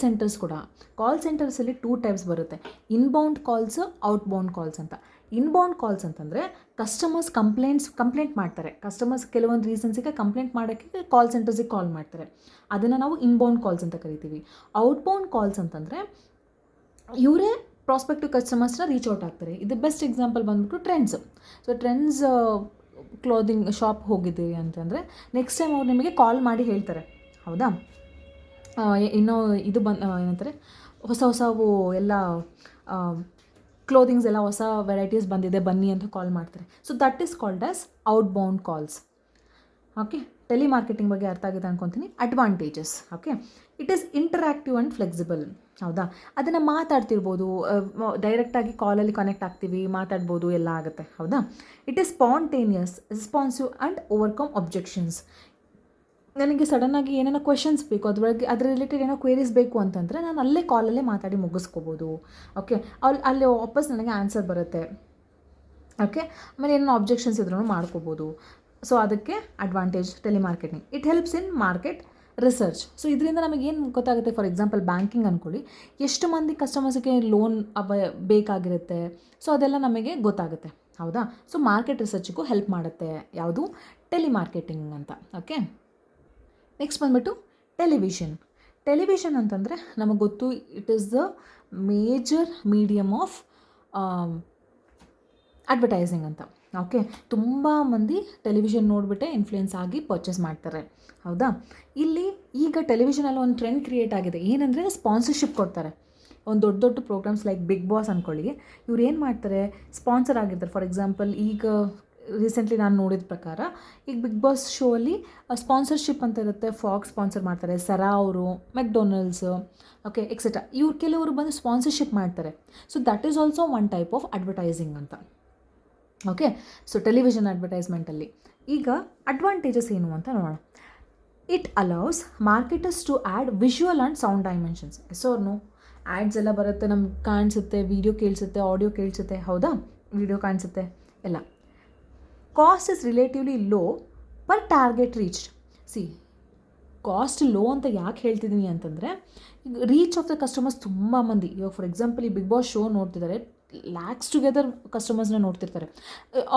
ಸೆಂಟರ್ಸಲ್ಲಿ 2 ಟೈಪ್ಸ್ ಬರುತ್ತೆ, ಇನ್ಬೌಂಡ್ ಕಾಲ್ಸ್, ಔಟ್ಬೌಂಡ್ ಕಾಲ್ಸ್ ಅಂತ. ಇನ್ಬೌಂಡ್ ಕಾಲ್ಸ್ ಅಂತಂದರೆ ಕಸ್ಟಮರ್ಸ್ ಕಂಪ್ಲೇಂಟ್ ಮಾಡ್ತಾರೆ. ಕಸ್ಟಮರ್ಸ್ ಕೆಲವೊಂದು ರೀಸನ್ಸಿಗೆ ಕಂಪ್ಲೇಂಟ್ ಮಾಡೋಕ್ಕೆ ಕಾಲ್ ಸೆಂಟರ್ಸಿಗೆ ಕಾಲ್ ಮಾಡ್ತಾರೆ. ಅದನ್ನು ನಾವು ಇನ್ಬೌಂಡ್ ಕಾಲ್ಸ್ ಅಂತ ಕರಿತೀವಿ. ಔಟ್ಬೌಂಡ್ ಕಾಲ್ಸ್ ಅಂತಂದರೆ ಇವರೇ ಪ್ರಾಸ್ಪೆಕ್ಟಿವ್ ಕಸ್ಟಮರ್ಸ್ನ ರೀಚ್ ಔಟ್ ಆಗ್ತಾರೆ. ಇದು ಬೆಸ್ಟ್ ಎಕ್ಸಾಂಪಲ್ ಬಂದ್ಬಿಟ್ಟು trends. So trends clothing shop ಹೋಗಿದ್ದೀವಿ ಅಂತಂದರೆ ನೆಕ್ಸ್ಟ್ ಟೈಮ್ ಅವ್ರು ನಿಮಗೆ ಕಾಲ್ ಮಾಡಿ ಹೇಳ್ತಾರೆ. ಹೌದಾ? ಇನ್ನೂ ಇದು ಏನಂತಾರೆ, ಹೊಸವು ಎಲ್ಲ ಕ್ಲೋದಿಂಗ್ಸ್ ಎಲ್ಲ ಹೊಸ ವೆರೈಟೀಸ್ ಬಂದಿದೆ ಬನ್ನಿ ಅಂತ ಕಾಲ್ ಮಾಡ್ತಾರೆ. So that is called as ಔಟ್ಬೌಂಡ್ calls. Okay, telemarketing ಬಗ್ಗೆ ಅರ್ಥ ಆಗಿದೆ ಅನ್ಕೊತೀನಿ. Advantages. Okay, it is interactive and flexible. ಹೌದಾ? ಅದನ್ನು ಮಾತಾಡ್ತಿರ್ಬೋದು, ಡೈರೆಕ್ಟಾಗಿ ಕಾಲಲ್ಲಿ ಕನೆಕ್ಟ್ ಆಗ್ತೀವಿ, ಮಾತಾಡ್ಬೋದು, ಎಲ್ಲ ಆಗುತ್ತೆ. ಹೌದಾ? It is spontaneous, responsive and overcome objections. ನನಗೆ ಸಡನ್ನಾಗಿ ಏನೇನೋ ಕ್ವೆಶನ್ಸ್ ಬೇಕು, ಅದ್ರ ರಿಲೇಟೆಡ್ ಏನೋ ಕ್ವೇರೀಸ್ ಬೇಕು ಅಂತಂದರೆ ನಾನು ಅಲ್ಲೇ ಕಾಲಲ್ಲೇ ಮಾತಾಡಿ ಮುಗಿಸ್ಕೋಬೋದು. ಓಕೆ, ಅಲ್ಲಿ ವಾಪಸ್ ನನಗೆ ಆನ್ಸರ್ ಬರುತ್ತೆ. ಓಕೆ, ಆಮೇಲೆ ಏನೋ ಅಬ್ಜೆಕ್ಷನ್ಸ್ ಇದ್ರೂ ಮಾಡ್ಕೋಬೋದು. ಸೊ ಅದಕ್ಕೆ advantage telemarketing. It helps in market research. So ಇದರಿಂದ ನಮಗೇನು ಗೊತ್ತಾಗುತ್ತೆ, ಫಾರ್ ಎಕ್ಸಾಂಪಲ್ ಬ್ಯಾಂಕಿಂಗ್ ಅಂದ್ಕೊಳ್ಳಿ, ಎಷ್ಟು ಮಂದಿ ಕಸ್ಟಮರ್ಸ್ಗೆ ಲೋನ್ ಬೇಕಾಗಿರುತ್ತೆ, ಸೊ ಅದೆಲ್ಲ ನಮಗೆ ಗೊತ್ತಾಗುತ್ತೆ. ಹೌದಾ. ಸೊ ಮಾರ್ಕೆಟ್ ರಿಸರ್ಚಿಗೂ ಹೆಲ್ಪ್ ಮಾಡುತ್ತೆ ಯಾವುದು, ಟೆಲಿಮಾರ್ಕೆಟಿಂಗ್ ಅಂತ. ಓಕೆ, ನೆಕ್ಸ್ಟ್ ಬಂದುಬಿಟ್ಟು ಟೆಲಿವಿಷನ್ ಅಂತಂದರೆ ನಮಗೆ ಗೊತ್ತು, it is the major medium of advertising ಅಂತ. ಓಕೆ, ತುಂಬ ಮಂದಿ ಟೆಲಿವಿಷನ್ ನೋಡಿಬಿಟ್ಟೆ ಇನ್ಫ್ಲೂಯೆನ್ಸ್ ಆಗಿ ಪರ್ಚೇಸ್ ಮಾಡ್ತಾರೆ. ಹೌದಾ. ಇಲ್ಲಿ ಈಗ ಟೆಲಿವಿಷನಲ್ಲಿ ಒಂದು ಟ್ರೆಂಡ್ ಕ್ರಿಯೇಟ್ ಆಗಿದೆ, ಏನಂದರೆ ಸ್ಪಾನ್ಸರ್ಶಿಪ್ ಕೊಡ್ತಾರೆ. ಒಂದು ದೊಡ್ಡ ದೊಡ್ಡ ಪ್ರೋಗ್ರಾಮ್ಸ್ ಲೈಕ್ ಬಿಗ್ ಬಾಸ್ ಅಂದ್ಕೊಳ್ಳಿ, ಇವ್ರು ಏನು ಮಾಡ್ತಾರೆ, ಸ್ಪಾನ್ಸರ್ ಆಗಿರ್ತಾರೆ. ಫಾರ್ ಎಕ್ಸಾಂಪಲ್ ಈಗ ರೀಸೆಂಟ್ಲಿ ನಾನು ನೋಡಿದ ಪ್ರಕಾರ ಈಗ ಬಿಗ್ ಬಾಸ್ ಶೋ ಅಲ್ಲಿ ಸ್ಪಾನ್ಸರ್ಶಿಪ್ ಅಂತ ಇರುತ್ತೆ. ಫಾಕ್ಸ್ ಸ್ಪಾನ್ಸರ್ ಮಾಡ್ತಾರೆ, ಸರಾ ಅವರು, ಮೆಕ್ಡೊನಾಲ್ಡ್ಸ್, ಓಕೆ ಎಕ್ಸೆಟ್ರಾ. ಇವ್ರು ಕೆಲವರು ಬಂದು ಸ್ಪಾನ್ಸರ್ಶಿಪ್ ಮಾಡ್ತಾರೆ. So that is also one type of advertising ಅಂತ. ಓಕೆ, ಸೊ ಟೆಲಿವಿಷನ್ ಅಡ್ವರ್ಟೈಸ್ಮೆಂಟಲ್ಲಿ ಈಗ ಅಡ್ವಾಂಟೇಜಸ್ ಏನು ಅಂತ ನೋಡೋಣ. It allows marketers to add visual and sound dimensions. Yes or no, ads ಎಲ್ಲ ಬರುತ್ತೆ, ನಮ್ಗೆ ಕಾಣಿಸುತ್ತೆ, ವಿಡಿಯೋ ಕೇಳಿಸುತ್ತೆ, ಆಡಿಯೋ ಕೇಳಿಸುತ್ತೆ. ಹೌದಾ, ವಿಡಿಯೋ ಕಾಣಿಸುತ್ತೆ ಎಲ್ಲ. Cost is relatively low per target reached. Cost low ಅಂತ ಯಾಕೆ ಹೇಳ್ತಿದ್ದೀನಿ ಅಂತಂದರೆ, ಈಗ ರೀಚ್ ಆಫ್ ದ ಕಸ್ಟಮರ್ಸ್ ತುಂಬ ಮಂದಿ, ಇವಾಗ ಫಾರ್ ಎಕ್ಸಾಂಪಲ್ ಈ ಬಿಗ್ ಬಾಸ್ ಶೋ ನೋಡ್ತಿದ್ದಾರೆ, ಲ್ಯಾಕ್ಸ್ ಟುಗೆದರ್ ಕಸ್ಟಮರ್ಸ್ನ ನೋಡ್ತಿರ್ತಾರೆ.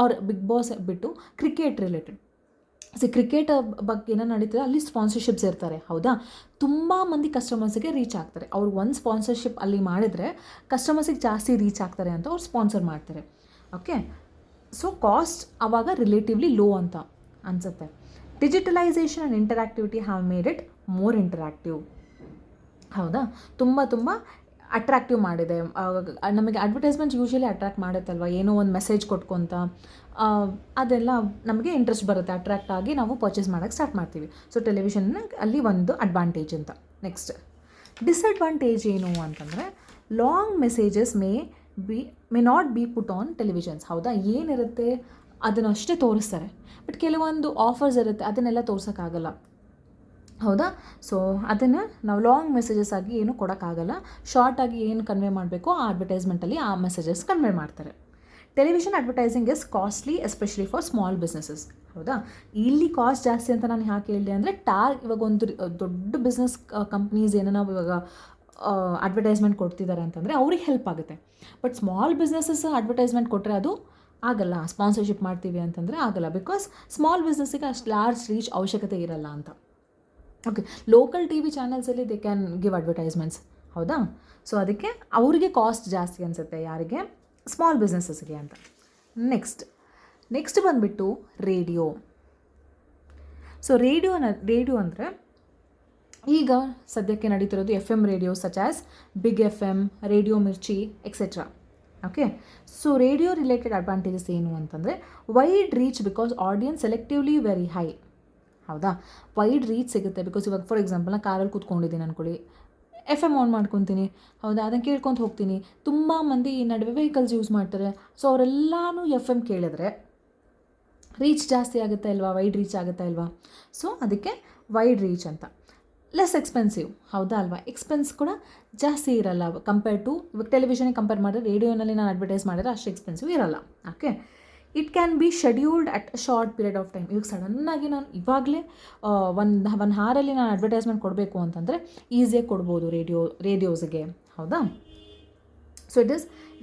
ಅವ್ರ ಬಿಗ್ ಬಾಸ್ ಬಿಟ್ಟು ಕ್ರಿಕೆಟ್ ರಿಲೇಟೆಡ್, ಕ್ರಿಕೆಟ್ ಬಗ್ಗೆ ಏನೋ ನಡೀತದೆ, ಅಲ್ಲಿ ಸ್ಪಾನ್ಸರ್ಶಿಪ್ಸ್ ಇರ್ತಾರೆ. ಹೌದಾ, ತುಂಬ ಮಂದಿ ಕಸ್ಟಮರ್ಸಿಗೆ ರೀಚ್ ಆಗ್ತಾರೆ. ಅವ್ರು ಒಂದು ಸ್ಪಾನ್ಸರ್ಶಿಪ್ ಅಲ್ಲಿ ಮಾಡಿದರೆ ಕಸ್ಟಮರ್ಸಿಗೆ ಜಾಸ್ತಿ ರೀಚ್ ಆಗ್ತಾರೆ ಅಂತ ಅವ್ರು ಸ್ಪಾನ್ಸರ್ ಮಾಡ್ತಾರೆ. ಓಕೆ, ಸೊ ಕಾಸ್ಟ್ ಆವಾಗ ರಿಲೇಟಿವ್ಲಿ ಲೋ ಅಂತ ಅನಿಸುತ್ತೆ. Digitalisation and interactivity have made it more interactive. ಹೌದಾ, ತುಂಬ ಅಟ್ರಾಕ್ಟಿವ್ ಮಾಡಿದೆ. ನಮಗೆ ಅಡ್ವರ್ಟೈಸ್ಮೆಂಟ್ ಯೂಶ್ವಲಿ ಅಟ್ರಾಕ್ಟ್ ಮಾಡುತ್ತಲ್ವ, ಏನೋ ಒಂದು ಮೆಸೇಜ್ ಕೊಟ್ಕೊತ ಅದೆಲ್ಲ ನಮಗೆ ಇಂಟ್ರೆಸ್ಟ್ ಬರುತ್ತೆ, ಅಟ್ರಾಕ್ಟ್ ಆಗಿ ನಾವು ಪರ್ಚೇಸ್ ಮಾಡೋಕ್ಕೆ ಸ್ಟಾರ್ಟ್ ಮಾಡ್ತೀವಿ. ಸೊ ಟೆಲಿವಿಷನ್ ಅಲ್ಲಿ ಒಂದು ಅಡ್ವಾಂಟೇಜ್ ಅಂತ. ನೆಕ್ಸ್ಟ್ ಡಿಸಡ್ವಾಂಟೇಜ್ ಏನು ಅಂತಂದರೆ, long messages may not be put on televisions. ಹೌದಾ, ಏನಿರುತ್ತೆ ಅದನ್ನು ಅಷ್ಟೇ ತೋರಿಸ್ತಾರೆ, ಬಟ್ ಕೆಲವೊಂದು ಆಫರ್ಸ್ ಇರುತ್ತೆ ಅದನ್ನೆಲ್ಲ ತೋರ್ಸೋಕ್ಕಾಗಲ್ಲ. ಹೌದಾ, ಸೊ ಅದನ್ನು ನಾವು ಲಾಂಗ್ ಮೆಸೇಜಸ್ ಆಗಿ ಏನು ಕೊಡೋಕ್ಕಾಗಲ್ಲ. ಶಾರ್ಟಾಗಿ ಏನು ಕನ್ವೆ ಮಾಡಬೇಕೋ ಆ ಅಡ್ವರ್ಟೈಸ್ಮೆಂಟಲ್ಲಿ ಆ ಮೆಸೇಜಸ್ ಕನ್ವೆ ಮಾಡ್ತಾರೆ. Television advertising is costly especially for small businesses. ಹೌದಾ, ಇಲ್ಲಿ ಕಾಸ್ಟ್ ಜಾಸ್ತಿ ಅಂತ ನಾನು ಯಾಕೆ ಹೇಳಿದೆ ಅಂದರೆ, ಇವಾಗ ಒಂದು ದೊಡ್ಡ ಬಿಸ್ನೆಸ್ ಕಂಪ್ನೀಸ್ ಏನೋ ನಾವು ಇವಾಗ ಅಡ್ವರ್ಟೈಸ್ಮೆಂಟ್ ಕೊಡ್ತಿದ್ದಾರೆ ಅಂತಂದರೆ ಅವ್ರಿಗೆ ಹೆಲ್ಪ್ ಆಗುತ್ತೆ. ಬಟ್ ಸ್ಮಾಲ್ ಬಿಸ್ನೆಸಸ್ ಅಡ್ವರ್ಟೈಸ್ಮೆಂಟ್ ಕೊಟ್ಟರೆ ಅದು ಆಗಲ್ಲ. ಸ್ಪಾನ್ಸರ್ಶಿಪ್ ಮಾಡ್ತೀವಿ ಅಂತಂದರೆ ಆಗಲ್ಲ, ಬಿಕಾಸ್ ಸ್ಮಾಲ್ ಬಿಸ್ನೆಸ್ಸಿಗೆ ಅಷ್ಟು ಲಾರ್ಜ್ ರೀಚ್ ಅವಶ್ಯಕತೆ ಇರಲ್ಲ ಅಂತ. ಓಕೆ, ಲೋಕಲ್ ಟಿ ವಿ ಚಾನಲ್ಸಲ್ಲಿ ದೇ ಕ್ಯಾನ್ ಗಿವ್ ಅಡ್ವರ್ಟೈಸ್ಮೆಂಟ್ಸ್. ಹೌದಾ, ಸೊ ಅದಕ್ಕೆ ಅವರಿಗೆ ಕಾಸ್ಟ್ ಜಾಸ್ತಿ ಅನಿಸುತ್ತೆ, ಯಾರಿಗೆ, ಸ್ಮಾಲ್ ಬಿಸ್ನೆಸಸ್ಗೆ ಅಂತ. ನೆಕ್ಸ್ಟ್ ಬಂದುಬಿಟ್ಟು ರೇಡಿಯೋ. ಸೊ ರೇಡಿಯೋ ಅಂದರೆ ಈಗ ಸದ್ಯಕ್ಕೆ ನಡೀತಿರೋದು FM radio such as big FM, radio Mirchi etcetera. Okay, so radio related advantages ಏನು ಅಂತಂದರೆ, wide reach because audience selectively very high. ಹೌದಾ, ವೈಡ್ ರೀಚ್ ಸಿಗುತ್ತೆ ಬಿಕಾಸ್ ಇವಾಗ ಫಾರ್ ಎಕ್ಸಾಂಪಲ್ ನಾನು ಕಾರಲ್ಲಿ ಕೂತ್ಕೊಂಡಿದ್ದೀನಿ ಅಂದ್ಕೊಳ್ಳಿ, FM ಆನ್ ಮಾಡ್ಕೊತೀನಿ. ಹೌದಾ, ಅದನ್ನು ಕೇಳ್ಕೊತ ಹೋಗ್ತೀನಿ. ತುಂಬ ಮಂದಿ ಈ ನಡುವೆ ವೆಹಿಕಲ್ಸ್ ಯೂಸ್ ಮಾಡ್ತಾರೆ. ಸೊ ಅವರೆಲ್ಲನೂ FM ಕೇಳಿದ್ರೆ ರೀಚ್ ಜಾಸ್ತಿ ಆಗುತ್ತೆ ಅಲ್ವಾ, ವೈಡ್ ರೀಚ್ ಆಗುತ್ತೆ ಅಲ್ವಾ. ಸೊ ಅದಕ್ಕೆ ವೈಡ್ ರೀಚ್ ಅಂತ. Less expensive. ಹೌದಾ ಅಲ್ವಾ, ಎಕ್ಸ್ಪೆನ್ಸ್ ಕೂಡ ಜಾಸ್ತಿ ಇರಲ್ಲ ಕಂಪೇರ್ ಟು ಇವಾಗ ಟೆಲಿವಿಷನ್ಗೆ ಕಂಪೇರ್ ಮಾಡಿದ್ರೆ ರೇಡಿಯೋನಲ್ಲಿ ನಾನು ಅಡ್ವರ್ಟೈಸ್ ಮಾಡಿದ್ರೆ ಅಷ್ಟು ಎಕ್ಸ್ಪೆನ್ಸಿವ್ ಇರಲ್ಲ. Okay, it can be scheduled at short period of time. ಇವಾಗ ಸಡನ್ನಾಗಿ ನಾನು ಇವಾಗಲೇ ಒನ್ ಹಾರಲ್ಲಿ ನಾನು ಅಡ್ವರ್ಟೈಸ್ಮೆಂಟ್ ಕೊಡಬೇಕು ಅಂತಂದರೆ ಈಸಿಯಾಗಿ ಕೊಡ್ಬೋದು ರೇಡಿಯೋಸ್ಗೆ. ಹೌದಾ, so it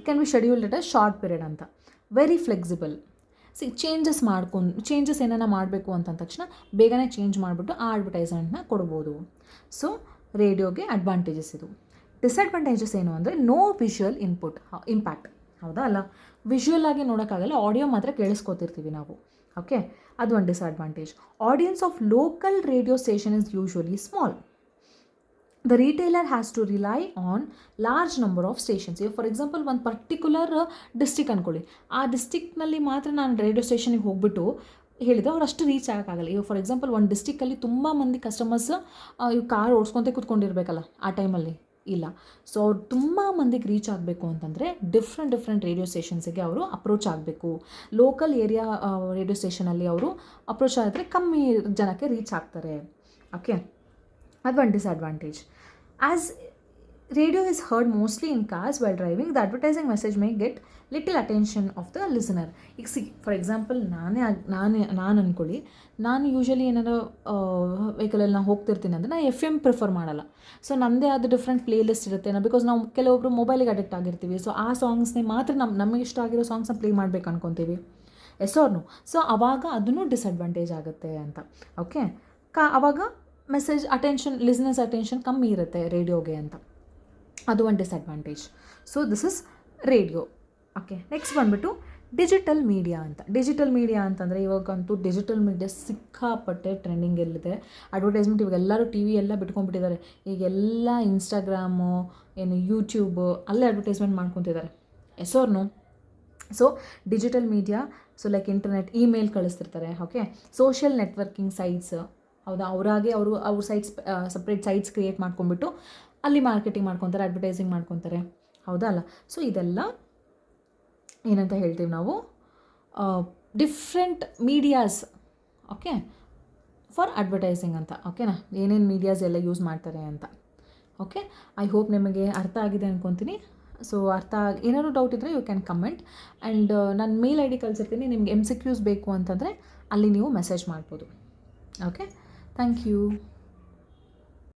can be scheduled at a short period ಅಂತ. Very flexible. ಚೇಂಜಸ್ ಏನಾರ ಮಾಡಬೇಕು ಅಂತಂದ ತಕ್ಷಣ ಬೇಗನೆ ಚೇಂಜ್ ಮಾಡಿಬಿಟ್ಟು ಆ ಅಡ್ವರ್ಟೈಸ್ಮೆಂಟ್ನ ಕೊಡ್ಬೋದು. ಸೊ ರೇಡಿಯೋಗೆ ಅಡ್ವಾಂಟೇಜಸ್ ಇದು. ಡಿಸಡ್ವಾಂಟೇಜಸ್ ಏನು ಅಂದರೆ, ನೋ ವಿಷುವಲ್ ಇಂಪ್ಯಾಕ್ಟ್. ಹೌದಾ ಅಲ್ಲ, ವಿಷುವಲ್ ಆಗಿ ನೋಡೋಕ್ಕಾಗಲ್ಲ, ಆಡಿಯೋ ಮಾತ್ರ ಕೇಳಿಸ್ಕೊತಿರ್ತೀವಿ ನಾವು. ಓಕೆ, ಅದು ಒಂದು disadvantage. Audience of local radio station is usually small. The retailer has to rely on large number of stations. ಈಗ ಫಾರ್ ಎಕ್ಸಾಂಪಲ್ ಒಂದು ಪರ್ಟಿಕ್ಯುಲರ್ ಡಿಸ್ಟಿಕ್ ಅಂದ್ಕೊಳ್ಳಿ, ಆ ಡಿಸ್ಟಿಕ್ನಲ್ಲಿ ಮಾತ್ರ ನಾನು ರೇಡಿಯೋ ಸ್ಟೇಷನಿಗೆ ಹೋಗ್ಬಿಟ್ಟು ಹೇಳಿದರೆ ಅವ್ರು ಅಷ್ಟು ರೀಚ್ ಆಗೋಕ್ಕಾಗಲ್ಲ. ಈಗ ಫಾರ್ ಎಕ್ಸಾಂಪಲ್ ಒಂದು ಡಿಸ್ಟಿಕಲ್ಲಿ ತುಂಬ ಮಂದಿ ಕಸ್ಟಮರ್ಸ್ ಇವು ಕಾರ್ ಓಡಿಸ್ಕೊತ ಕೂತ್ಕೊಂಡಿರ್ಬೇಕಲ್ಲ ಆ ಟೈಮಲ್ಲಿ, ಇಲ್ಲ. ಸೊ ಅವ್ರು ತುಂಬ ಮಂದಿಗೆ ರೀಚ್ ಆಗಬೇಕು ಅಂತಂದರೆ ಡಿಫ್ರೆಂಟ್ ರೇಡಿಯೋ ಸ್ಟೇಷನ್ಸಿಗೆ ಅವರು ಅಪ್ರೋಚ್ ಆಗಬೇಕು. ಲೋಕಲ್ ಏರಿಯಾ ರೇಡಿಯೋ ಸ್ಟೇಷನಲ್ಲಿ ಅವರು ಅಪ್ರೋಚ್ ಆದರೆ ಕಮ್ಮಿ ಜನಕ್ಕೆ ರೀಚ್ ಆಗ್ತಾರೆ. ಓಕೆ, ಅದು ಒಂದು disadvantage. As radio is heard mostly in cars while driving, the advertising message may get little attention of the listener. ಈಗ ಫಾರ್ ಎಕ್ಸಾಂಪಲ್ ನಾನು ಅಂದ್ಕೊಳ್ಳಿ, ನಾನು ಯೂಶ್ವಲಿ ಏನಾರು ವೆಹಿಕಲಲ್ಲಿ ನಾನು ಹೋಗ್ತಿರ್ತೀನಿ ಅಂದರೆ ನಾನು FM ಪ್ರಿಫರ್ ಮಾಡಲ್ಲ. ಸೊ ನಮ್ಮದೇ ಆದ ಡಿಫ್ರೆಂಟ್ ಪ್ಲೇ ಲಿಸ್ಟ್ ಇರುತ್ತೆ. ಬಿಕಾಸ್ ನಾವು ಕೆಲವೊಬ್ಬರು ಮೊಬೈಲಿಗೆ ಅಡಿಕ್ಟ್ ಆಗಿರ್ತೀವಿ. ಸೊ ಆ ಸಾಂಗ್ಸ್ನೇ ಮಾತ್ರ ನಮಗೆ ಇಷ್ಟ ಆಗಿರೋ ಸಾಂಗ್ಸ್ನ ಪ್ಲೇ ಮಾಡಬೇಕು ಅನ್ಕೊತೀವಿ. Yes or no? ಸೊ ಆವಾಗ ಅದನ್ನು ಡಿಸಡ್ವಾಂಟೇಜ್ ಆಗುತ್ತೆ ಅಂತ. ಓಕೆ, ಆವಾಗ ಲಿಸ್ನರ್ಸ್ ಅಟೆನ್ಷನ್ ಕಮ್ಮಿ ಇರುತ್ತೆ ರೇಡಿಯೋಗೆ ಅಂತ. ಅದು ಒಂದು disadvantage. So this is radio. Okay, next ಬಂದುಬಿಟ್ಟು ಡಿಜಿಟಲ್ ಮೀಡಿಯಾ ಅಂತ. ಡಿಜಿಟಲ್ ಮೀಡಿಯಾ ಅಂತಂದರೆ ಇವಾಗಂತೂ ಡಿಜಿಟಲ್ ಮೀಡಿಯಾ ಸಿಕ್ಕಾಪಟ್ಟೆ ಟ್ರೆಂಡಿಂಗಲ್ಲಿದೆ. ಅಡ್ವರ್ಟೈಸ್ಮೆಂಟ್ ಇವಾಗ ಎಲ್ಲರೂ TV ಎಲ್ಲ ಬಿಟ್ಕೊಂಡ್ಬಿಟ್ಟಿದ್ದಾರೆ. ಈಗೆಲ್ಲ ಇನ್ಸ್ಟಾಗ್ರಾಮು, ಯೂಟ್ಯೂಬು ಅಲ್ಲೇ ಅಡ್ವರ್ಟೈಸ್ಮೆಂಟ್ ಮಾಡ್ಕೊತಿದ್ದಾರೆ. Yes or no? So digital media, so like internet, email ಕಳಿಸ್ತಿರ್ತಾರೆ. ಓಕೆ, ಸೋಷಿಯಲ್ ನೆಟ್ವರ್ಕಿಂಗ್ ಸೈಟ್ಸ್, ಹೌದಾ, ಅವ್ರ ಸೈಟ್ಸ್ ಸಪ್ರೇಟ್ ಸೈಟ್ಸ್ ಕ್ರಿಯೇಟ್ ಮಾಡ್ಕೊಂಡ್ಬಿಟ್ಟು ಅಲ್ಲಿ ಮಾರ್ಕೆಟಿಂಗ್ ಮಾಡ್ಕೊತಾರೆ, ಅಡ್ವರ್ಟೈಸಿಂಗ್ ಮಾಡ್ಕೊತಾರೆ. ಹೌದಾ ಅಲ್ಲ? ಸೊ ಇದೆಲ್ಲ ಏನಂತ ಹೇಳ್ತೀವಿ ನಾವು, different medias, okay, for advertising ಅಂತ. ಓಕೆನಾ? ಏನೇನು ಮೀಡಿಯಾಸ್ ಎಲ್ಲ ಯೂಸ್ ಮಾಡ್ತಾರೆ ಅಂತ. ಓಕೆ, ಐ ಹೋಪ್ ನಿಮಗೆ ಅರ್ಥ ಆಗಿದೆ ಅಂದ್ಕೊತೀನಿ. ಸೊ ಏನಾದರೂ ಡೌಟ್ ಇದ್ದರೆ ಯು ಕ್ಯಾನ್ ಕಮೆಂಟ್. ಆ್ಯಂಡ್ ನಾನು ಮೇಲ್ ID ಕಳಿಸಿರ್ತೀನಿ. ನಿಮ್ಗೆ MCQs ಬೇಕು ಅಂತಂದರೆ ಅಲ್ಲಿ ನೀವು ಮೆಸೇಜ್ ಮಾಡ್ಬೋದು. Okay, thank you.